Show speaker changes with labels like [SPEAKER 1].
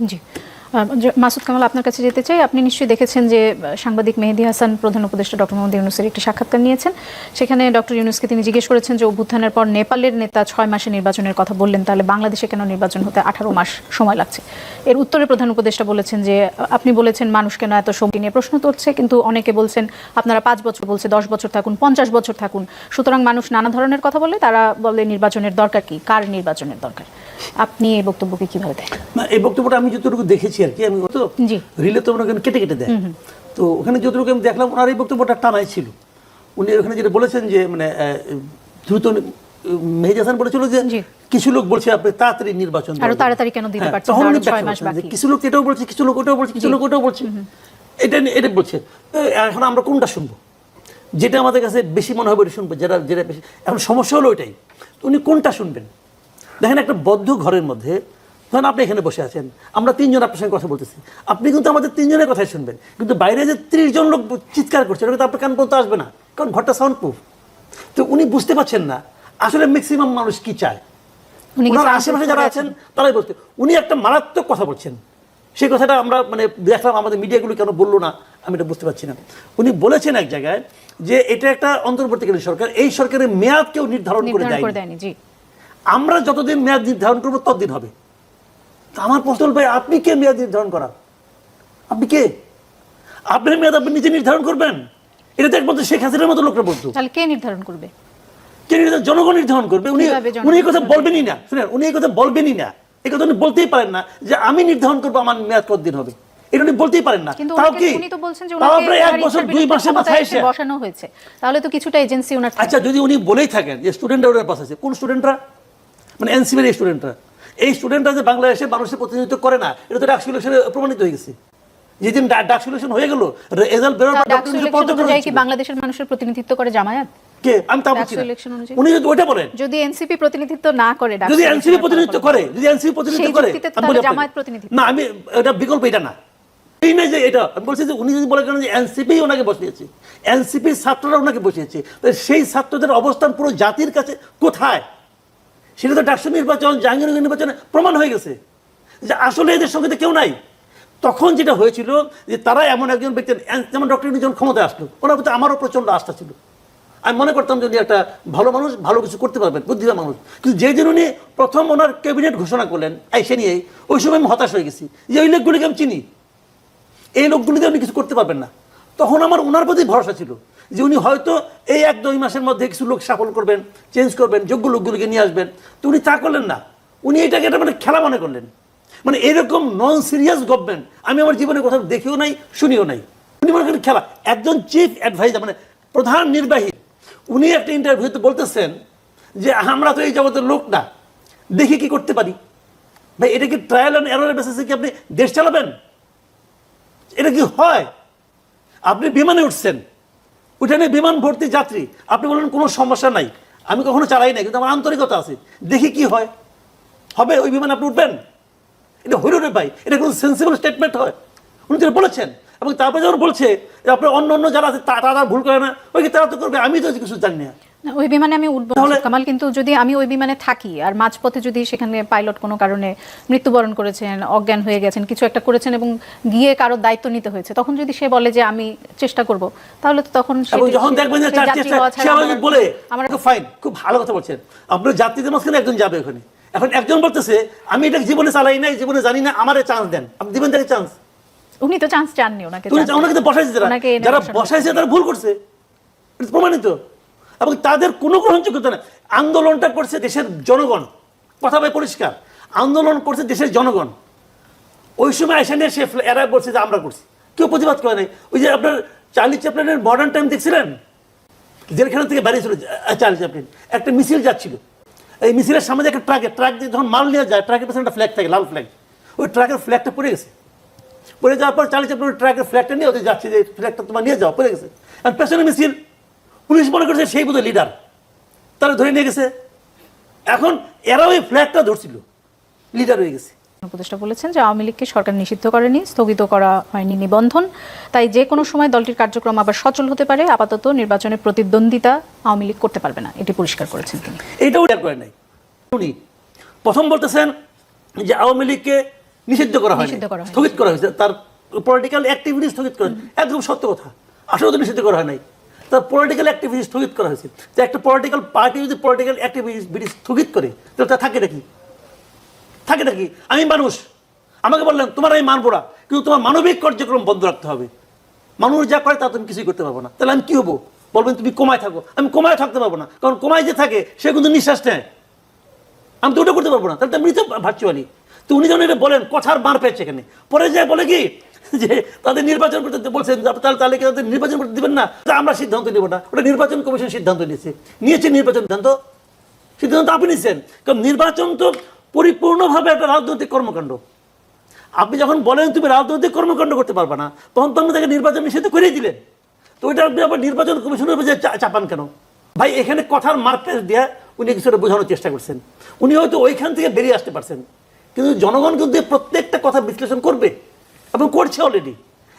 [SPEAKER 1] জি, মাসুদ কামাল আপনার কাছে যেতে চাই। আপনি নিশ্চয়ই দেখেছেন যে সাংবাদিক মেহেদী হাসান প্রধান উপদেষ্টা ডক্টর মোহাম্মদ ইউনূসের একটি সাক্ষাৎকার নিয়েছেন। সেখানে ডক্টর ইউনূসকে তিনি জিজ্ঞেস করেছেন যে অভ্যুত্থানের পর নেপালের নেতা 6 মাসে নির্বাচনের কথা বললেন, তাহলে বাংলাদেশে কেন নির্বাচন হতে 18 মাস সময় লাগছে? এর উত্তরে প্রধান উপদেষ্টা বলেছেন যে আপনি বলেছেন মানুষ কেন এত শক্তি নিয়ে প্রশ্ন তুলছে, কিন্তু অনেকে বলছেন আপনারা 5 বছর বলছে 10 বছর থাকুন, 50 বছর থাকুন, সুতরাং মানুষ নানা ধরনের কথা বলে, তারা বলে নির্বাচনের দরকার কি, কার নির্বাচনের দরকার। আপনি এই বক্তব্যকে কিভাবে দেখেন?
[SPEAKER 2] না, এই বক্তব্যটা আমি যতটুকু দেখেছি আর কি, আমি তো রিলে তো ওখানে কেটে কেটে দেয়, তো ওখানে যতটুকু আমি দেখলাম ওনার এই বক্তব্যটা টানাই ছিল। উনি ওখানে যেটা বলেছেন যে মানে দ্রুত, মেহেদী হাসান বলেছিল যে কিছু লোক বলছে আপনি তাড়াতাড়ি নির্বাচন
[SPEAKER 1] আরো তাড়াতাড়ি কেন দিতে পারছেন,
[SPEAKER 2] তখন
[SPEAKER 1] আরো 6 মাস বাকি।
[SPEAKER 2] কিছু লোক এটাও বলছে, কিছু লোক ওটাও বলছে, কিছু লোক ওটাও বলছে, এটা বলছে। এখন আমরা কোনটা শুনবো? যেটা আমাদের কাছে বেশি মনে হবে ওটা শুনবো, যেটা বেশি। এখন সমস্যা হলো ওইটাই, উনি কোনটা শুনবেন? দেখেন, একটা বদ্ধ ঘরের মধ্যে ধরেন আপনি এখানে বসে আছেন, আমরা 3 জন আপনার সঙ্গে কথা বলতেছি, আপনি কিন্তু আমাদের 3 জনের কথাই শুনবেন, কিন্তু বাইরে যে 30 জন লোক চিৎকার করছে এটা কিন্তু আপনার কান পর্যন্ত আসবে না, কারণ ঘরটা সাউন্ড প্রুফ। তো উনি বুঝতে পারছেন না আসলে ম্যাক্সিমাম মানুষ কি চায়। ওনার আশেপাশে যারা আছেন তারাই বলতে, উনি একটা মারাত্মক কথা বলছেন, সেই কথাটা আমরা মানে দেখলাম আমাদের মিডিয়াগুলো কেন বললো না আমি এটা বুঝতে পারছি না। উনি বলেছেন এক জায়গায় যে এটা একটা অন্তর্বর্তীকালীন সরকার, এই সরকারের মেয়াদ কেউ নির্ধারণ করে দেয়নি, আমরা যতদিন মেয়াদ নির্ধারণ করবো ততদিন হবে। আমার প্রশ্ন ভাই, আপনি কে মেয়াদ নির্ধারণ করা? আপনি কে? আপনার মেয়াদ আপনি নিজে নির্ধারণ করবেন? এটা তো একমাত্র শেখ হাসিনার মতো লোকরা বলতো।
[SPEAKER 1] তাহলে কে নির্ধারণ করবে?
[SPEAKER 2] কে নির্ধারণ? জনগণ নির্ধারণ করবে। উনি এই কথা বলবেনই না, শুনেন, উনি এই কথা বলবেনই না, এই কথা উনি বলতেই পারেন না যে আমি নির্ধারণ করবো আমার মেয়াদ কতদিন হবে, এটা উনি বলতেই পারেন না।
[SPEAKER 1] তাও কি উনি তো বলছেন যে ওনাকে
[SPEAKER 2] 1 বছর 2 মাসের মাথায় এসে
[SPEAKER 1] বসানো হয়েছে, তাহলে তো কিছুটা এজেন্সি ওনার।
[SPEAKER 2] আচ্ছা, যদি উনি বলেই থাকেন যে স্টুডেন্টরা ওনার পাশে আছে, কোন স্টুডেন্টরা? মানে এনসিপির এই স্টুডেন্টরা, এই স্টুডেন্টরা যে বাংলাদেশে মানুষের প্রতিনিধিত্ব করে না, এটা তো ডাকসু ইলেকশনে প্রমাণিত হয়ে গেছে। যেদিন ডাকসু ইলেকশন হয়ে গেল, রেজাল্ট বেরোর পর
[SPEAKER 1] ডাকসু ইলেকশন অনুযায়ী কি বাংলাদেশের মানুষের প্রতিনিধিত্ব করে জামায়াত?
[SPEAKER 2] কে? আমি তা বলছি না। উনি যদি ওটা বলেন,
[SPEAKER 1] যদি এনসিপি প্রতিনিধিত্ব না করে,
[SPEAKER 2] যদি এনসিপি প্রতিনিধিত্ব করে, যদি এনসিপি প্রতিনিধিত্ব করে,
[SPEAKER 1] জামায়াত প্রতিনিধিত্ব
[SPEAKER 2] না, আমি এটা বিকল্প এটা না, এই না যে এটা আমি বলছি যে উনি যদি বলে কেন যে এনসিপি ওনাকে বসিয়েছে, এনসিপির ছাত্ররা ওনাকে বসিয়েছে, সেই ছাত্রদের অবস্থান পুরো জাতির কাছে কোথায়? সেটা তো ডাকসু নির্বাচন, জাহাঙ্গীরনগর নির্বাচনে প্রমাণ হয়ে গেছে যে আসলে এদের সঙ্গে কেউ নাই। তখন যেটা হয়েছিল যে তারা এমন একজন ব্যক্তি, যেমন ডক্টর ইউনূস যখন ক্ষমতায় আসলো, ওনার প্রতি আমারও প্রচন্ড আস্থা ছিল, আমি মনে করতাম যে উনি একটা ভালো মানুষ, ভালো কিছু করতে পারবেন, বুদ্ধিমান মানুষ। কিন্তু যেদিন উনি প্রথম ওনার ক্যাবিনেট ঘোষণা করলেন সে নিয়ে, ওই সময় আমি হতাশ হয়ে গেছি যে ওই লোকগুলিকে আমি চিনি, এই লোকগুলিতে উনি কিছু করতে পারবেন না। তখন আমার ওনার প্রতি ভরসা ছিল যে উনি হয়তো এই 1-2 মাসের মধ্যে কিছু লোক সাফল করবেন, চেঞ্জ করবেন, যোগ্য লোকগুলিকে নিয়ে আসবেন। তো উনি তা করলেন না, উনি এটাকে একটা মানে খেলা মনে করলেন। মানে এরকম নন সিরিয়াস গভর্নমেন্ট আমি আমার জীবনে কোথাও দেখিও নাই, শুনিও নাই। উনি মনে করেন খেলা। একজন চিফ অ্যাডভাইজার মানে প্রধান নির্বাহী, উনি একটা ইন্টারভিউতে বলতেছেন যে আমরা তো এই জগতের লোক না, দেখি কি করতে পারি। ভাই, এটা কি ট্রায়াল অ্যান্ড এররের বেসিসে কি আপনি দেশ চালাবেন? এটা কি হয়? আপনি বিমানে উঠছেন, উঠানে বিমান ভর্তি যাত্রী, আপনি বলেন কোনো সমস্যা নাই, আমি কখনো চালাই নাই, কিন্তু আমার আন্তরিকতা আছে, দেখি কি হয়। হবে ওই বিমানে আপনি উঠবেন? এটা হইল রে ভাই, এটা কোনো সেন্সিবল স্টেটমেন্ট হয়? উনি তো বলেছেন, এবং তারপরে যখন বলছে আপনার অন্য যারা আছে তারা ভুল করে না, ওই তারা তো করবে, আমি তো কিছু জানি না।
[SPEAKER 1] ওই বিমানে আমি উঠবো কামাল, কিন্তু যদি আমি ওই বিমানে থাকি আর মাঝপথে যদি সেখানে পাইলট কোনো কারণে মৃত্যুবরণ করেছেন, অজ্ঞান হয়ে গেছেন, কিছু একটা করেছেন এবং গিয়ে কারোর দায়িত্ব নিতে হয়েছে, তখন যদি সে বলে যে আমি চেষ্টা করব, তাহলে তো তখন
[SPEAKER 2] যখন দেখবেন যে বলে আমার ফাইন, খুব ভালো কথা বলছেন, আপনার যাত্রীদের মাঝখানে একজন যাবে ওখানে। এখন একজন বলতেছে আমি এটা জীবনে চালাই নাই, জীবনে জানি না, আমারে চান্স দেন, আপনি দিবেন তাকে চান্স?
[SPEAKER 1] উনি তো চান্স চাননি, ওনাকে
[SPEAKER 2] তো বসাইছে, যারা বসাইছে তারা ভুল করছে, প্রমাণিত। এবং তাদের কোনো গ্রহণযোগ্যতা নেই। আন্দোলনটা করছে দেশের জনগণ, কথা ভাই পরিষ্কার, আন্দোলন করছে দেশের জনগণ। ওই সময় এসে নিয়ে সে এরা বলছে যে আমরা করছি, কেউ প্রতিবাদ করে নাই। ওই যে আপনার চার্লি চ্যাপলিনের মডার্ন টাইম দেখছিলেন, জেলখানা থেকে বেরিয়েছিল চার্লি চ্যাপলিন, একটা মিছিল যাচ্ছিল, এই মিছিলের সামনে একটা ট্রাক দিয়ে যখন মাল নিয়ে যায়, ট্রাকের পেছনে একটা ফ্ল্যাগ থাকে, লাল ফ্ল্যাগ, ওই ট্রাকের ফ্ল্যাগটা পড়ে গেছে। পড়ে যাওয়ার পর চার্লি চ্যাপলিন ট্রাকের ফ্ল্যাগটা নিয়ে ওদের যাচ্ছে, যে ফ্ল্যাগটা তোমার নিয়ে যাও, পড়ে গেছে। আর পেছনে মিছিল, পুলিশ মনে করছে সেই বোধহয় লিডার, তারা ধরে নিয়ে গেছে। এখন এরা ওই ফ্ল্যাগটা ধরছিল, লিডার হয়ে গেছে।
[SPEAKER 1] উপদেষ্টা বলেছেন যে আওয়ামী লীগকে সরকার নিষিদ্ধ করেনি, স্থগিত করা হয়নি নিবন্ধন, তাই যে কোনো সময় দলটির কার্যক্রম আবার সচল হতে পারে। আপাতত নির্বাচনে প্রতিদ্বন্দ্বিতা আওয়ামী লীগ করতে পারবে না, এটি পরিষ্কার করেছেন তিনি।
[SPEAKER 2] এইটাও করে নাই। উনি প্রথম বলতেছেন যে আওয়ামী লীগকে নিষিদ্ধ করা হয়নি,
[SPEAKER 1] নিষিদ্ধ করা হয়নি।
[SPEAKER 2] স্থগিত করা হয়েছে। তার পলিটিক্যাল অ্যাক্টিভিটি স্থগিত করা, একদম সত্য কথা। আসলে তো নিষিদ্ধ করা হয় নাই, তার পলিটিক্যাল অ্যাক্টিভিটি স্থগিত করা হয়েছে। যে একটা পলিটিক্যাল পার্টি যদি পলিটিক্যাল অ্যাক্টিভিটি স্থগিত করে তাহলে তা থাকে নাকি? থাকে নাকি? আমি মানুষ, আমাকে বললেন তোমার আমি মানবো না, কিন্তু তোমার মানবিক কার্যক্রম বন্ধ রাখতে হবে। মানুষ যা করে তা তুমি কিছুই করতে পারবো না। তাহলে আমি কি হবো? বলবেন তুমি কোমায় থাকো। আমি কোমায় থাকতে পারবো না, কারণ কোমায় যে থাকে সে কিন্তু নিঃশ্বাস নেয়, আমি তো ওটা করতে পারবো না। তাহলে তো মৃত ভার্চুয়ালি। তো উনি যখন এটা বলেন, কথার মার পেয়েছে এখানে। পরে যায় বলে কি যে তাদের নির্বাচন করতে বলছেন, তাহলে কি তাদের নির্বাচন করতে দিবেন না? তা আমরা সিদ্ধান্ত নেব না, ওটা নির্বাচন কমিশন সিদ্ধান্ত নিয়েছে নির্বাচন সিদ্ধান্ত আপনি নিচ্ছেন। কারণ নির্বাচন তো পরিপূর্ণভাবে একটা রাজনৈতিক কর্মকাণ্ড। আপনি যখন বলেন তুমি রাজনৈতিক কর্মকাণ্ড করতে পারবে না, তখন তো আপনি তাকে নির্বাচন নিষিদ্ধ করেই দিলেন। তো ওইটা আপনি আবার নির্বাচন কমিশনের উপর চাপান কেন ভাই? এখানে কথার মারপ্যাচ দিয়ে উনি কিছুটা বোঝানোর চেষ্টা করছেন। উনি হয়তো ওইখান থেকে বেরিয়ে আসতে পারছেন, কিন্তু জনগণ কিন্তু প্রত্যেকটা কথা বিশ্লেষণ করবে এবং করছে অলরেডি।